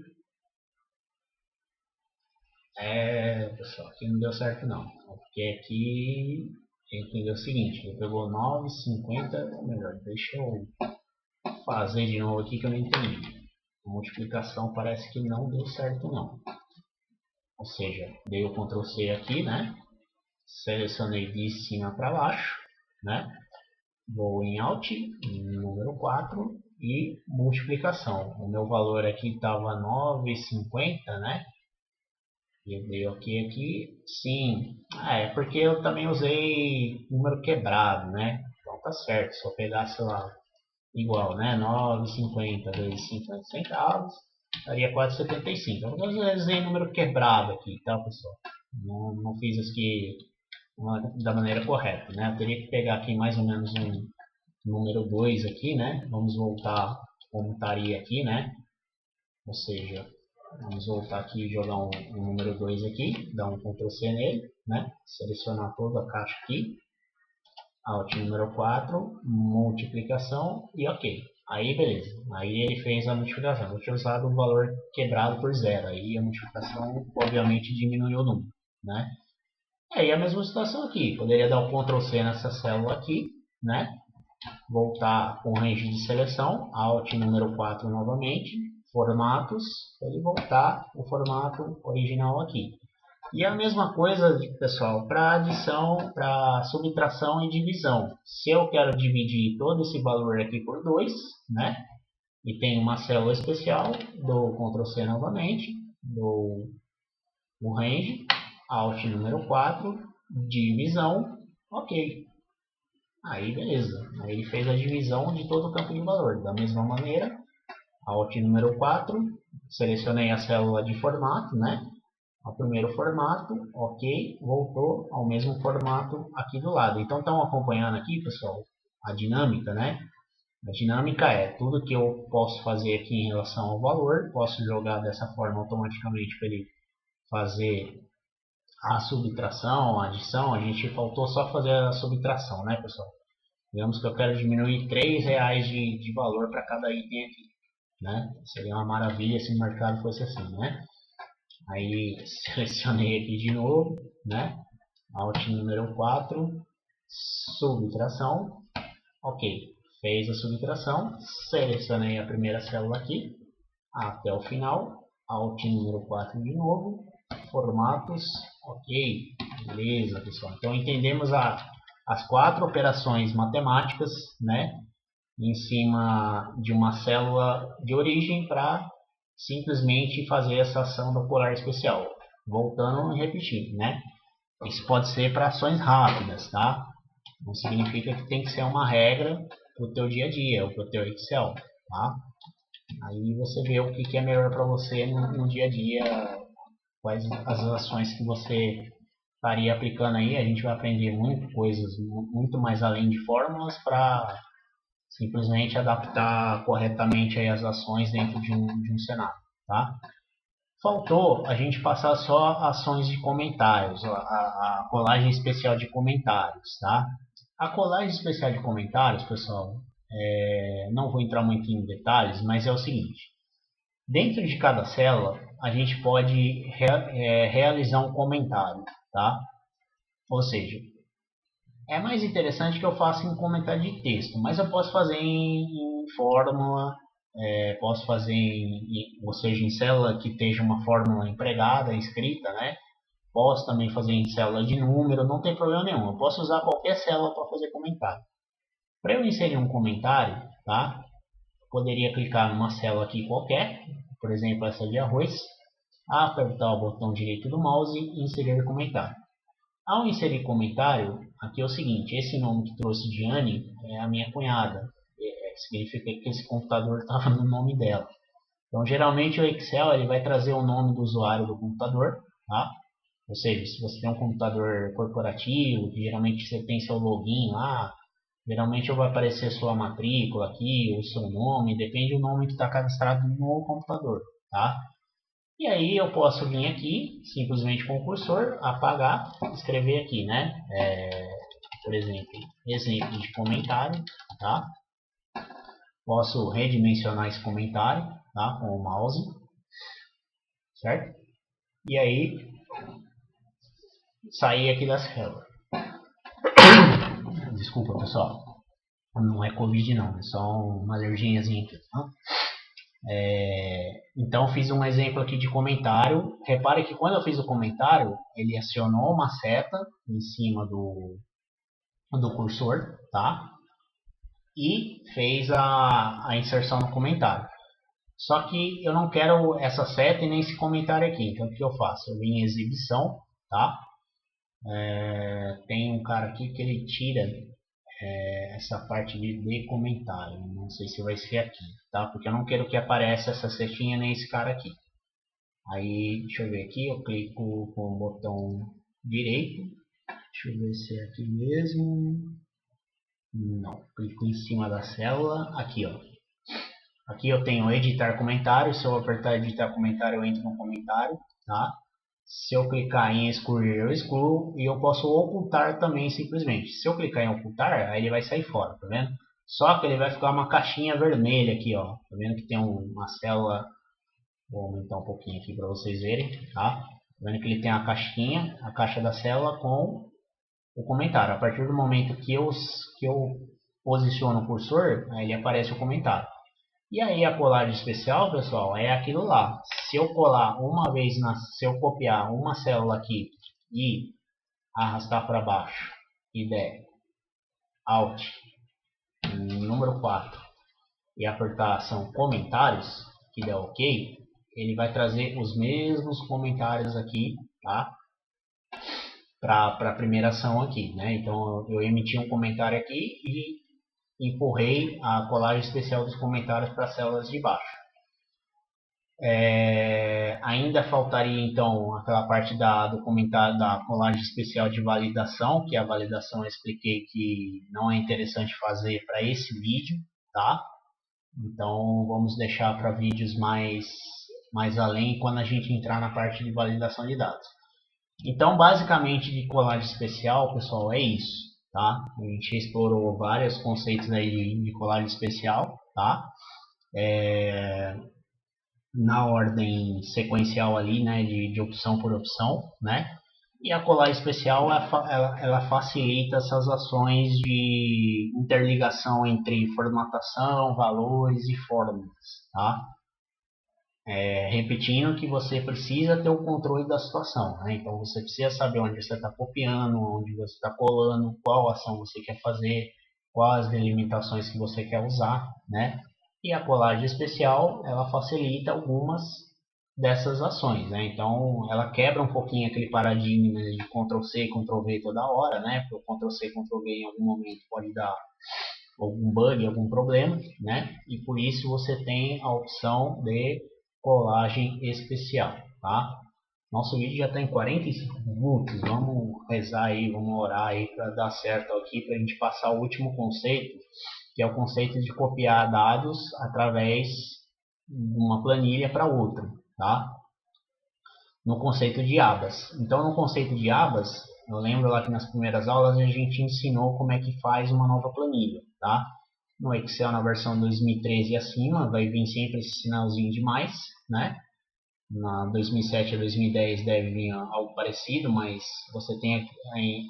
Pessoal, aqui não deu certo não. Porque aqui entendeu o seguinte, ele pegou 9,50, ou melhor, deixa eu fazer de novo aqui que eu não entendi. A multiplicação parece que não deu certo não. Ou seja, dei o Ctrl C aqui, né? Selecionei de cima para baixo, né? Vou em Alt, número 4 e multiplicação. O meu valor aqui estava 9,50, né? E dei OK aqui, sim. É porque eu também usei número quebrado, né? Então tá certo, se eu pegasse lá igual, né? 9,50 vezes 50 centavos, daria 4,75. Eu usei número quebrado aqui, tá, pessoal? Não fiz isso aqui da maneira correta, né? Eu teria que pegar aqui mais ou menos um número 2 aqui, né? Vamos voltar como estaria aqui, né? Ou seja, vamos voltar aqui e jogar um número 2 aqui, dar um Ctrl C nele, né? Selecionar toda a caixa aqui, Alt número 4, multiplicação e OK. Aí beleza, aí ele fez a multiplicação. Eu tinha usado um valor quebrado por zero, aí a multiplicação obviamente diminuiu o número, né? Aí a mesma situação aqui, poderia dar o Ctrl C nessa célula aqui, né? Voltar com o range de seleção, Alt número 4 novamente, formatos, ele voltar o formato original aqui. E a mesma coisa, pessoal, para adição, para subtração e divisão. Se eu quero dividir todo esse valor aqui por 2, né? E tem uma célula especial, dou Ctrl C novamente, dou o range, Alt número 4, divisão, OK. Aí beleza, aí ele fez a divisão de todo o campo de valor. Da mesma maneira, Alt número 4, selecionei a célula de formato, né? O primeiro formato, OK, voltou ao mesmo formato aqui do lado. Então estão acompanhando aqui, pessoal, a dinâmica, né? A dinâmica é tudo que eu posso fazer aqui em relação ao valor, posso jogar dessa forma automaticamente para ele fazer a subtração, a adição. A gente faltou só fazer a subtração, né, pessoal? Digamos que eu quero diminuir R$3 de valor para cada item aqui, né? Seria uma maravilha se o mercado fosse assim, né? Aí selecionei aqui de novo, né? Alt número 4, subtração, OK. Fez a subtração, selecionei a primeira célula aqui, até o final, Alt número 4 de novo, formatos, OK. Beleza, pessoal. Então entendemos as 4 operações matemáticas, né? Em cima de uma célula de origem para simplesmente fazer essa ação do colar especial. Voltando e repetindo, né? Isso pode ser para ações rápidas, tá? Não significa que tem que ser uma regra para o teu dia a dia ou para o teu Excel, tá? Aí você vê o que é melhor para você no dia a dia, quais as ações que você estaria aplicando aí. A gente vai aprender muito mais além de fórmulas para simplesmente adaptar corretamente aí as ações dentro de um cenário, tá? Faltou a gente passar só ações de comentários, a colagem especial de comentários, tá? A colagem especial de comentários, pessoal, não vou entrar muito em detalhes, mas é o seguinte: dentro de cada célula a gente pode realizar um comentário, tá? Ou seja, é mais interessante que eu faça em comentário de texto, mas eu posso fazer em fórmula, posso fazer ou seja, em célula que esteja uma fórmula empregada, escrita, né? Posso também fazer em célula de número, não tem problema nenhum. Eu posso usar qualquer célula para fazer comentário. Para eu inserir um comentário, tá? Poderia clicar numa célula aqui qualquer, por exemplo essa de arroz, apertar o botão direito do mouse e inserir comentário. Ao inserir comentário, aqui é o seguinte, esse nome que trouxe Diane é a minha cunhada, significa que esse computador estava no nome dela. Então geralmente o Excel ele vai trazer o nome do usuário do computador, tá? Ou seja, se você tem um computador corporativo, que geralmente você tem seu login lá, geralmente vai aparecer sua matrícula aqui, o seu nome, depende do nome que está cadastrado no computador, tá? E aí eu posso vir aqui, simplesmente com o cursor, apagar, escrever aqui, né? Por exemplo de comentário, tá? Posso redimensionar esse comentário, tá? Com o mouse, certo? E aí, sair aqui da célula. Desculpa, pessoal. Não é Covid não, é só uma alergiazinha aqui, tá? Então fiz um exemplo aqui de comentário. Repare que quando eu fiz o comentário, ele acionou uma seta em cima do cursor, tá? E fez a inserção no comentário. Só que eu não quero essa seta e nem esse comentário aqui. Então o que eu faço? Eu vim em exibição, tá? Tem um cara aqui que ele tira essa parte de comentário. Não sei se vai ser aqui, tá? Porque eu não quero que apareça essa setinha nem esse cara aqui. Aí, deixa eu ver aqui, eu clico com o botão direito. Deixa eu ver se é aqui mesmo. Não, clico em cima da célula. Aqui, ó. Aqui eu tenho editar comentário. Se eu apertar editar comentário, eu entro no comentário, tá? Se eu clicar em excluir, eu excluo. E eu posso ocultar também, simplesmente. Se eu clicar em ocultar, aí ele vai sair fora, tá vendo? Só que ele vai ficar uma caixinha vermelha aqui, ó. Tá vendo que tem uma célula. Vou aumentar um pouquinho aqui para vocês verem, tá? Tá vendo que ele tem a caixinha, a caixa da célula com o comentário. A partir do momento que eu posiciono o cursor, aí ele aparece o comentário. E aí a colagem especial, pessoal, é aquilo lá. Se eu colar uma vez, se eu copiar uma célula aqui e arrastar para baixo e der Alt, número 4, e apertar são comentários, que der OK, ele vai trazer os mesmos comentários aqui, tá? Para a primeira ação aqui, né? Então eu emiti um comentário aqui e empurrei a colagem especial dos comentários para as células de baixo. Ainda faltaria então aquela parte do comentário da colagem especial de validação, que a validação eu expliquei que não é interessante fazer para esse vídeo, tá? Então vamos deixar para vídeos mais além quando a gente entrar na parte de validação de dados. Então basicamente de colagem especial, pessoal, é isso, tá? A gente explorou vários conceitos aí de colagem especial, tá? Na ordem sequencial ali, né, de opção por opção, né? E a colagem especial ela facilita essas ações de interligação entre formatação, valores e fórmulas, tá? Repetindo que você precisa ter o controle da situação, né? Então você precisa saber onde você está copiando, onde você está colando, qual ação você quer fazer, quais delimitações que você quer usar, né? E a colagem especial ela facilita algumas dessas ações, né? Então ela quebra um pouquinho aquele paradigma de Ctrl C, Ctrl V toda hora, né? Porque o Ctrl C, Ctrl V em algum momento pode dar algum bug, algum problema, né? E por isso você tem a opção de colagem especial, tá? Nosso vídeo já está em 45 minutos, vamos rezar aí, vamos orar aí para dar certo aqui, para a gente passar o último conceito, que é o conceito de copiar dados através de uma planilha para outra, tá? No conceito de abas. Então, no conceito de abas, eu lembro lá que nas primeiras aulas a gente ensinou como é que faz uma nova planilha, tá? No Excel, na versão 2013 e acima, vai vir sempre esse sinalzinho de mais, né? Na 2007 a 2010 deve vir algo parecido, mas você tem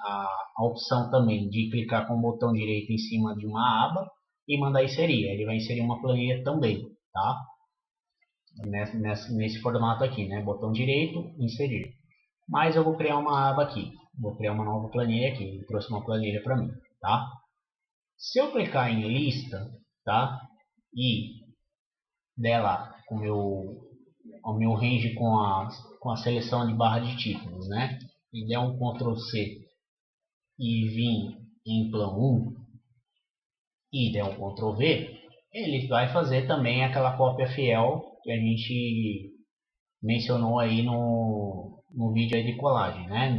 a opção também de clicar com o botão direito em cima de uma aba e mandar inserir. Ele vai inserir uma planilha também, tá? Nesse formato aqui, né? Botão direito, inserir. Mas eu vou criar uma aba aqui. Vou criar uma nova planilha aqui. Ele trouxe uma planilha para mim, tá? Se eu clicar em lista, tá? E der lá o meu range com a seleção de barra de títulos, né? E der um Ctrl C e vir em plan 1 e der um Ctrl V, ele vai fazer também aquela cópia fiel que a gente mencionou aí no vídeo aí de colagem, né?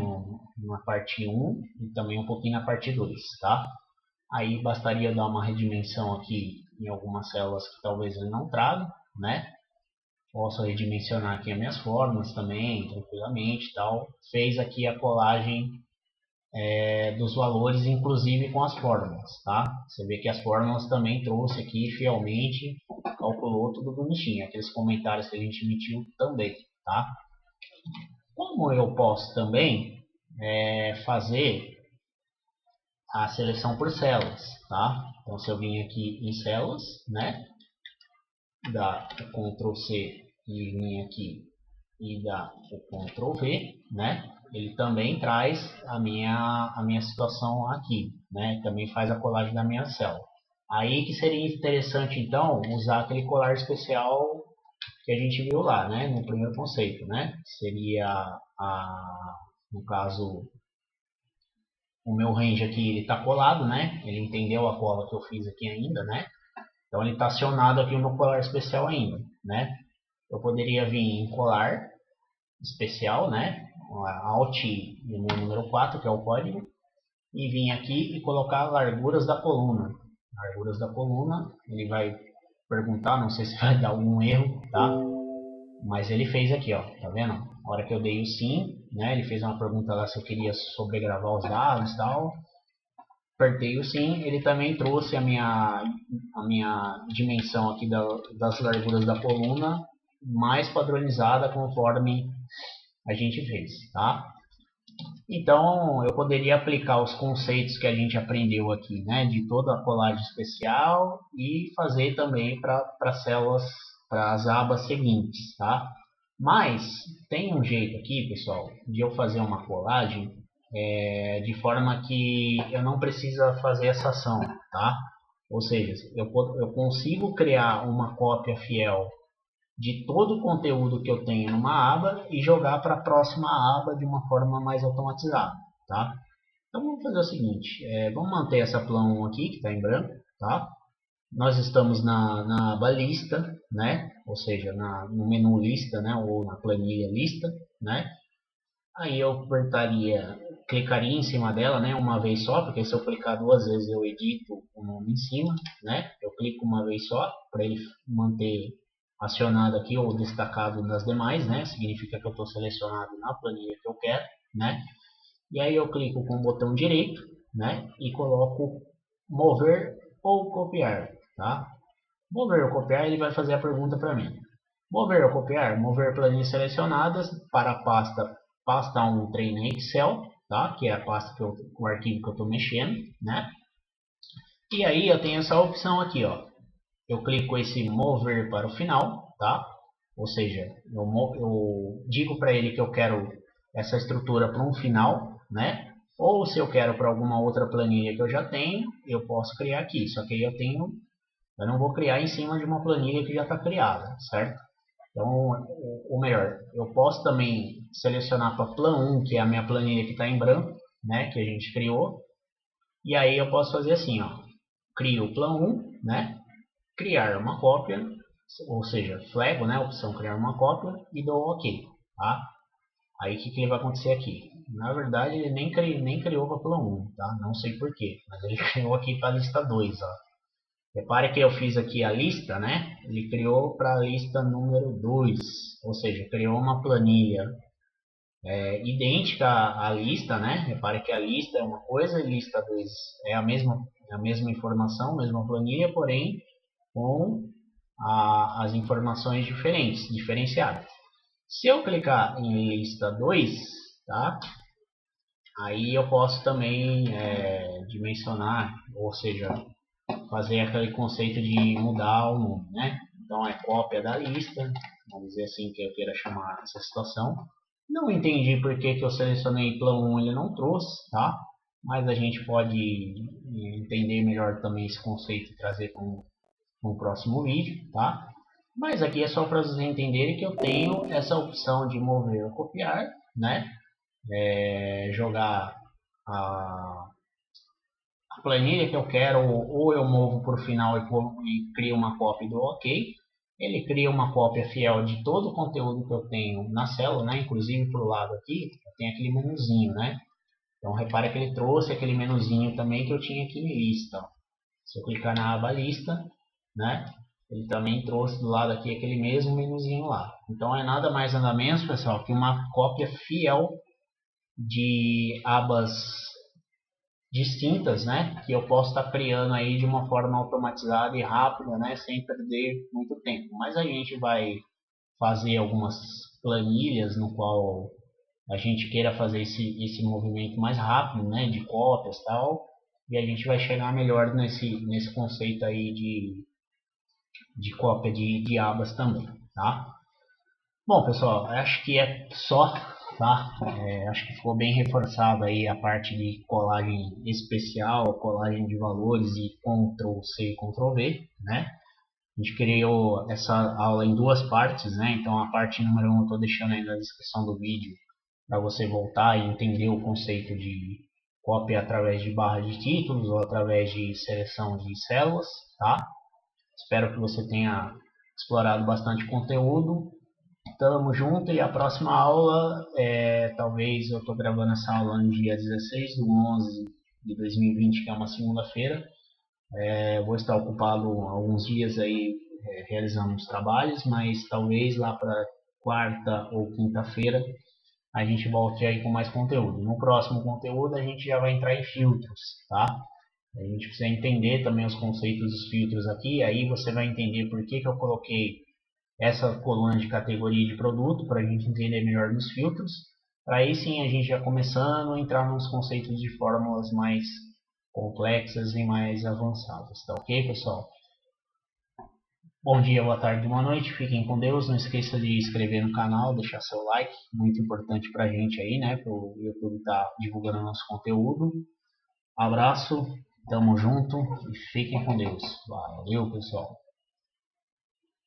Na parte 1 e também um pouquinho na parte 2, tá? Aí bastaria dar uma redimensão aqui em algumas células que talvez ele não traga, né? Posso redimensionar aqui as minhas formas também, tranquilamente, tal. Fez aqui a colagem dos valores, inclusive com as fórmulas, tá? Você vê que as fórmulas também trouxe aqui fielmente, calculou tudo bonitinho. Aqueles comentários que a gente emitiu também, tá? Como eu posso também fazer a seleção por células, tá? Então, se eu vim aqui em células, né? Dá o Ctrl C e vim aqui e dá o Ctrl V, né? Ele também traz a minha situação aqui, né? Também faz a colagem da minha célula. Aí que seria interessante, então, usar aquele colar especial que a gente viu lá, né? No primeiro conceito, né? Seria, no caso, o meu range aqui, ele está colado, né? Ele entendeu a cola que eu fiz aqui ainda, né? Então, ele está acionado aqui no colar especial ainda, né? Eu poderia vir em colar especial, né? Alt no número 4, que é o código, e vir aqui e colocar larguras da coluna. Larguras da coluna, ele vai perguntar, não sei se vai dar algum erro, tá? Mas ele fez aqui, ó, tá vendo? A hora que eu dei o sim, né? Ele fez uma pergunta lá se eu queria sobregravar os dados e tal. Apertei o sim, ele também trouxe a minha dimensão aqui das larguras da coluna mais padronizada conforme a gente fez, tá? Então, eu poderia aplicar os conceitos que a gente aprendeu aqui, né, de toda a colagem especial e fazer também para células, para as abas seguintes, tá? Mas tem um jeito aqui, pessoal, de eu fazer uma colagem de forma que eu não precisa fazer essa ação, tá? Ou seja, eu consigo criar uma cópia fiel de todo o conteúdo que eu tenho numa aba e jogar para a próxima aba de uma forma mais automatizada, tá? Então vamos fazer o seguinte, vamos manter essa plan 1 aqui que está em branco, tá? Nós estamos na aba lista, né? Ou seja, no menu lista, né? Ou na planilha lista, né? Aí eu clicaria em cima dela, né? Uma vez só, porque se eu clicar duas vezes eu edito o nome em cima, né? Eu clico uma vez só para ele manter acionado aqui ou destacado nas demais, né? Significa que eu estou selecionado na planilha que eu quero, né? E aí eu clico com o botão direito, né? E coloco mover ou copiar, tá? Mover ou copiar, ele vai fazer a pergunta para mim. Mover ou copiar, mover planilhas selecionadas para a pasta 1 treino Excel, tá? Que é a pasta o arquivo que eu estou mexendo, né? E aí eu tenho essa opção aqui, ó. Eu clico esse mover para o final, tá? Ou seja, eu digo para ele que eu quero essa estrutura para um final, né? Ou se eu quero para alguma outra planilha que eu já tenho, eu posso criar aqui. Só que aí eu não vou criar em cima de uma planilha que já está criada, certo? Então, ou melhor, eu posso também selecionar para plan 1, que é a minha planilha que está em branco, né? Que a gente criou. E aí eu posso fazer assim, ó. Crio o plan 1, né? Criar uma cópia, ou seja, flego, né, a opção criar uma cópia e dou OK, tá? Aí o que ele vai acontecer aqui? Na verdade, ele nem criou para a plan 1, tá? Não sei porquê, mas ele criou aqui para a lista 2, ó. Repare que eu fiz aqui a lista, né? Ele criou para a lista número 2, ou seja, criou uma planilha idêntica à lista, né? Repare que a lista é uma coisa e lista 2 é a mesma informação, mesma planilha, porém com as informações diferenciadas. Se eu clicar em lista 2, tá? Aí eu posso também dimensionar, ou seja, fazer aquele conceito de mudar o nome, né? Então é cópia da lista, vamos dizer assim que eu queira chamar essa situação. Não entendi por que eu selecionei plano 1 e ele não trouxe, tá? Mas a gente pode entender melhor também esse conceito e trazer para um próximo vídeo, tá? Mas aqui é só para vocês entenderem que eu tenho essa opção de mover ou copiar, né? Jogar a planilha que eu quero, ou eu movo para o final e crio uma cópia do OK. Ele cria uma cópia fiel de todo o conteúdo que eu tenho na célula, né? Inclusive para o lado aqui, tem aquele menuzinho, né? Então repare que ele trouxe aquele menuzinho também que eu tinha aqui em lista. Se eu clicar na aba lista, né? Ele também trouxe do lado aqui aquele mesmo menuzinho lá. Então é nada mais nada menos, pessoal, que uma cópia fiel de abas distintas, né, que eu posso estar criando aí de uma forma automatizada e rápida, né, sem perder muito tempo. Mas a gente vai fazer algumas planilhas no qual a gente queira fazer esse movimento mais rápido, né, de cópias e tal, e a gente vai chegar melhor nesse conceito aí de cópia de abas também, tá? Bom, pessoal, acho que é só, tá? Acho que ficou bem reforçado aí a parte de colagem especial, colagem de valores e Ctrl C e Ctrl V, né? A gente criou essa aula em duas partes, né? Então a parte número 1 eu estou deixando aí na descrição do vídeo para você voltar e entender o conceito de cópia através de barra de títulos ou através de seleção de células, tá? Espero que você tenha explorado bastante conteúdo. Tamo junto e a próxima aula, talvez eu estou gravando essa aula no dia 16/11 de 2020, que é uma segunda-feira. Vou estar ocupado alguns dias aí realizando os trabalhos, mas talvez lá para quarta ou quinta-feira a gente volte aí com mais conteúdo. No próximo conteúdo a gente já vai entrar em filtros, tá? A gente precisa entender também os conceitos dos filtros aqui, aí você vai entender por que eu coloquei essa coluna de categoria de produto para a gente entender melhor nos filtros. Para aí sim a gente já começando a entrar nos conceitos de fórmulas mais complexas e mais avançadas, tá ok, pessoal? Bom dia, boa tarde, boa noite, fiquem com Deus, não esqueça de se inscrever no canal, deixar seu like, muito importante para a gente aí, né, para o YouTube estar divulgando nosso conteúdo. Abraço, tamo junto e fiquem com Deus. Valeu, pessoal.